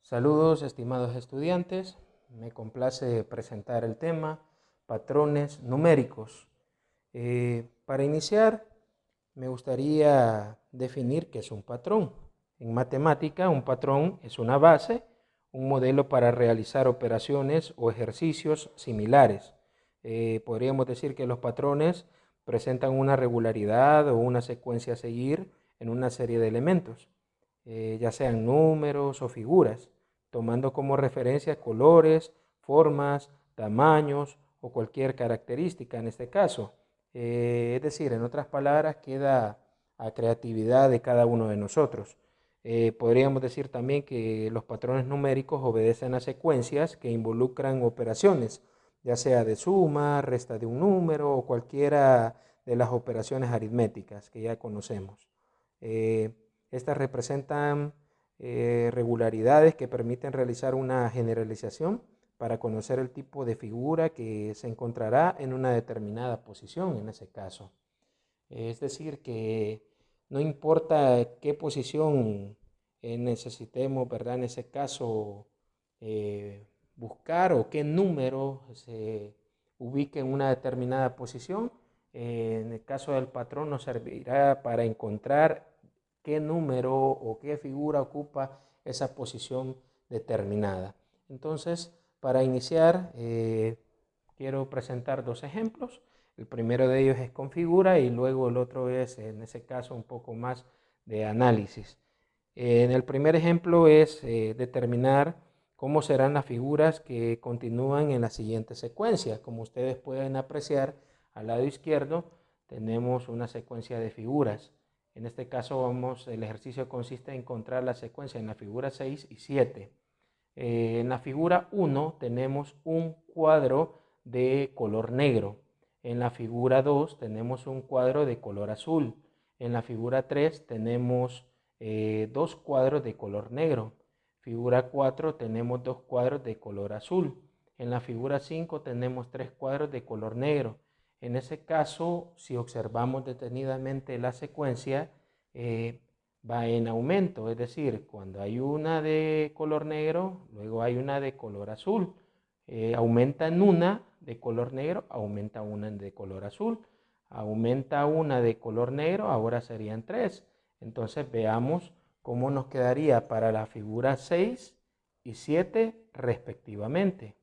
Saludos, estimados estudiantes. Me complace presentar el tema patrones numéricos. Para iniciar, me gustaría definir qué es un patrón. En matemática, un patrón es una base, un modelo para realizar operaciones o ejercicios similares. Podríamos decir que los patrones presentan una regularidad o una secuencia a seguir en una serie de elementos, ya sean números o figuras, tomando como referencia colores, formas, tamaños o cualquier característica en este caso. Es decir, en otras palabras, queda a creatividad de cada uno de nosotros. Podríamos decir también que los patrones numéricos obedecen a secuencias que involucran operaciones, ya sea de suma, resta de un número o cualquiera de las operaciones aritméticas que ya conocemos. Estas representan regularidades que permiten realizar una generalización para conocer el tipo de figura que se encontrará en una determinada posición en ese caso. Es decir, que no importa qué posición necesitemos, ¿verdad? En ese caso, buscar o qué número se ubique en una determinada posición. En el caso del patrón nos servirá para encontrar qué número o qué figura ocupa esa posición determinada. Entonces, para iniciar, quiero presentar dos ejemplos. El primero de ellos es con figura y luego el otro es, en ese caso, un poco más de análisis. En el primer ejemplo es determinar cómo serán las figuras que continúan en la siguiente secuencia. Como ustedes pueden apreciar, al lado izquierdo tenemos una secuencia de figuras. En este caso, el ejercicio consiste en encontrar la secuencia en la figura 6 y 7. En la figura 1 tenemos un cuadro de color negro. En la figura 2 tenemos un cuadro de color azul. En la figura 3 tenemos dos cuadros de color negro. Figura 4 tenemos dos cuadros de color azul. En la figura 5 tenemos tres cuadros de color negro. En ese caso, si observamos detenidamente la secuencia, va en aumento, es decir, cuando hay una de color negro, luego hay una de color azul. Aumenta en una de color negro, aumenta una de color azul. Aumenta una de color negro, ahora serían tres. Entonces veamos cómo nos quedaría para la figura 6 y 7 respectivamente.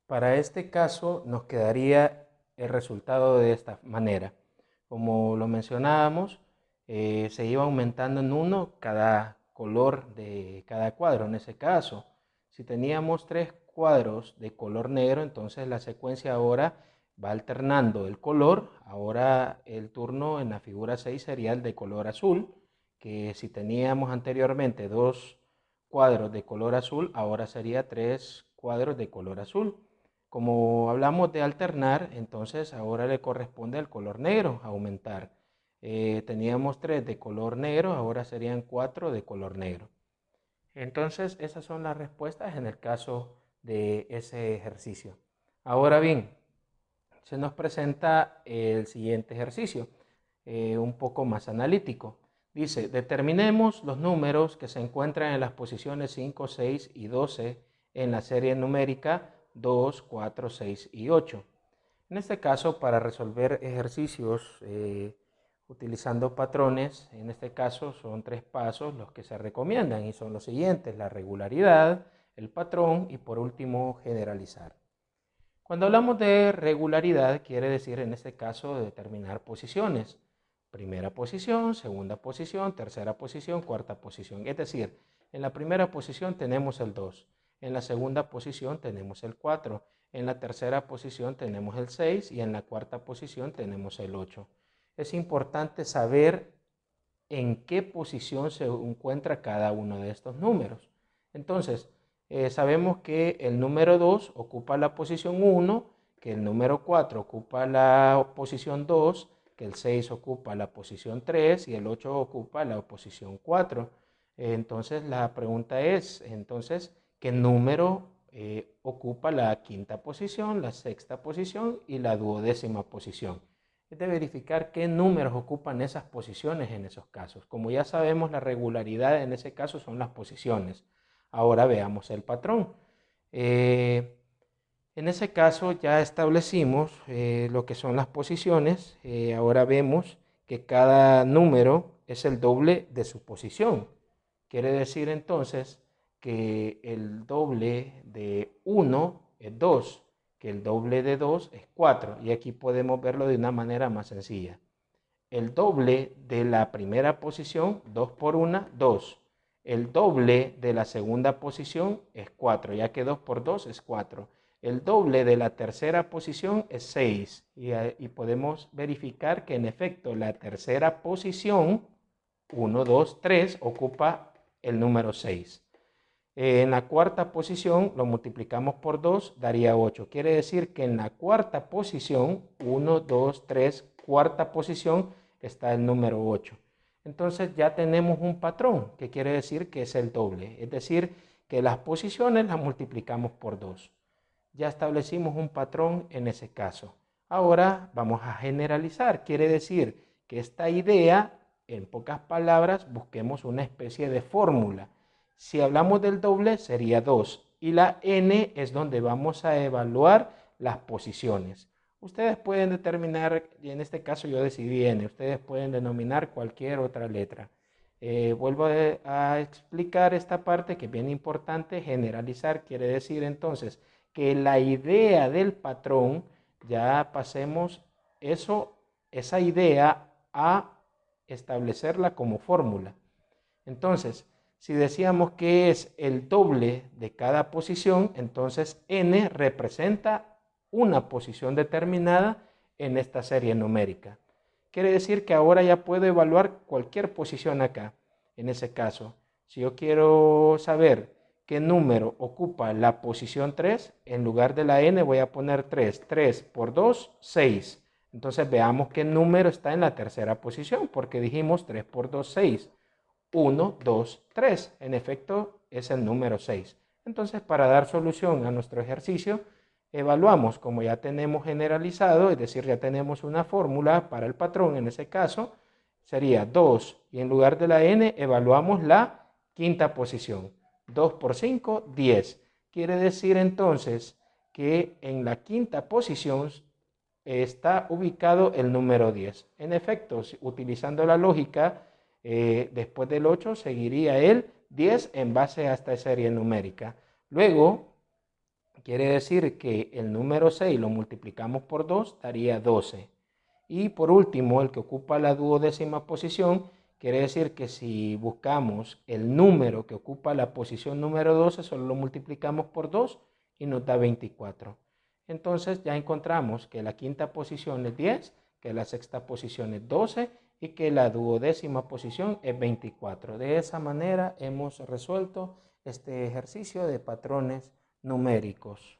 Para este caso nos quedaría el resultado de esta manera. Como lo mencionábamos, se iba aumentando en uno cada color de cada cuadro. En ese caso, si teníamos tres cuadros de color negro, entonces la secuencia ahora va alternando el color. Ahora el turno en la figura 6 sería el de color azul, que si teníamos anteriormente dos cuadros de color azul, ahora sería tres cuadros de color azul. Como hablamos de alternar, entonces ahora le corresponde al color negro aumentar. Teníamos tres de color negro, ahora serían cuatro de color negro. Entonces esas son las respuestas en el caso de ese ejercicio. Ahora bien, se nos presenta el siguiente ejercicio, un poco más analítico. Dice, determinemos los números que se encuentran en las posiciones 5, 6 y 12 en la serie numérica 2, 4, 6 y 8. En este caso, para resolver ejercicios utilizando patrones, en este caso son tres pasos los que se recomiendan y son los siguientes: la regularidad, el patrón y por último generalizar. Cuando hablamos de regularidad, quiere decir en este caso determinar posiciones. Primera posición, segunda posición, tercera posición, cuarta posición. Es decir, en la primera posición tenemos el 2, en la segunda posición tenemos el 4, en la tercera posición tenemos el 6 y en la cuarta posición tenemos el 8. Es importante saber en qué posición se encuentra cada uno de estos números. Entonces, sabemos que el número 2 ocupa la posición 1, que el número 4 ocupa la posición 2, que el 6 ocupa la posición 3 y el 8 ocupa la posición 4. Entonces la pregunta es, entonces, ¿qué número ocupa la quinta posición, la sexta posición y la duodécima posición? Es de verificar qué números ocupan esas posiciones en esos casos. Como ya sabemos, la regularidad en ese caso son las posiciones. Ahora veamos el patrón. En ese caso ya establecimos lo que son las posiciones. Ahora vemos que cada número es el doble de su posición. Quiere decir entonces que el doble de 1 es 2, que el doble de 2 es 4. Y aquí podemos verlo de una manera más sencilla. El doble de la primera posición, 2 por 1, 2. El doble de la segunda posición es 4, ya que 2 por 2 es 4. El doble de la tercera posición es 6. Y podemos verificar que en efecto la tercera posición, 1, 2, 3, ocupa el número 6. En la cuarta posición lo multiplicamos por 2, daría 8. Quiere decir que en la cuarta posición, 1, 2, 3, cuarta posición, está el número 8. Entonces ya tenemos un patrón, que quiere decir que es el doble. Es decir, que las posiciones las multiplicamos por 2. Ya establecimos un patrón en ese caso. Ahora vamos a generalizar. Quiere decir que esta idea, en pocas palabras, busquemos una especie de fórmula. Si hablamos del doble sería 2 y la n es donde vamos a evaluar las posiciones. Ustedes pueden determinar, y en este caso yo decidí n, ustedes pueden denominar cualquier otra letra. Vuelvo a explicar esta parte que es bien importante. Generalizar quiere decir entonces que la idea del patrón, ya pasemos esa idea a establecerla como fórmula. Entonces, si decíamos que es el doble de cada posición, entonces n representa una posición determinada en esta serie numérica. Quiere decir que ahora ya puedo evaluar cualquier posición acá. En ese caso, si yo quiero saber qué número ocupa la posición 3, en lugar de la n voy a poner 3. 3 por 2, 6. Entonces veamos qué número está en la tercera posición, porque dijimos 3 por 2, 6. 1, 2, 3. En efecto, es el número 6. Entonces, para dar solución a nuestro ejercicio, evaluamos, como ya tenemos generalizado, es decir, ya tenemos una fórmula para el patrón, en ese caso, sería 2, y en lugar de la n, evaluamos la quinta posición. 2 por 5, 10. Quiere decir entonces que en la quinta posición está ubicado el número 10. En efecto, utilizando la lógica, después del 8 seguiría el 10 en base a esta serie numérica. Luego, quiere decir que el número 6 lo multiplicamos por 2, daría 12. Y por último, el que ocupa la duodécima posición, quiere decir que si buscamos el número que ocupa la posición número 12, solo lo multiplicamos por 2 y nos da 24. Entonces ya encontramos que la quinta posición es 10, que la sexta posición es 12 y que la duodécima posición es 24. De esa manera hemos resuelto este ejercicio de patrones numéricos.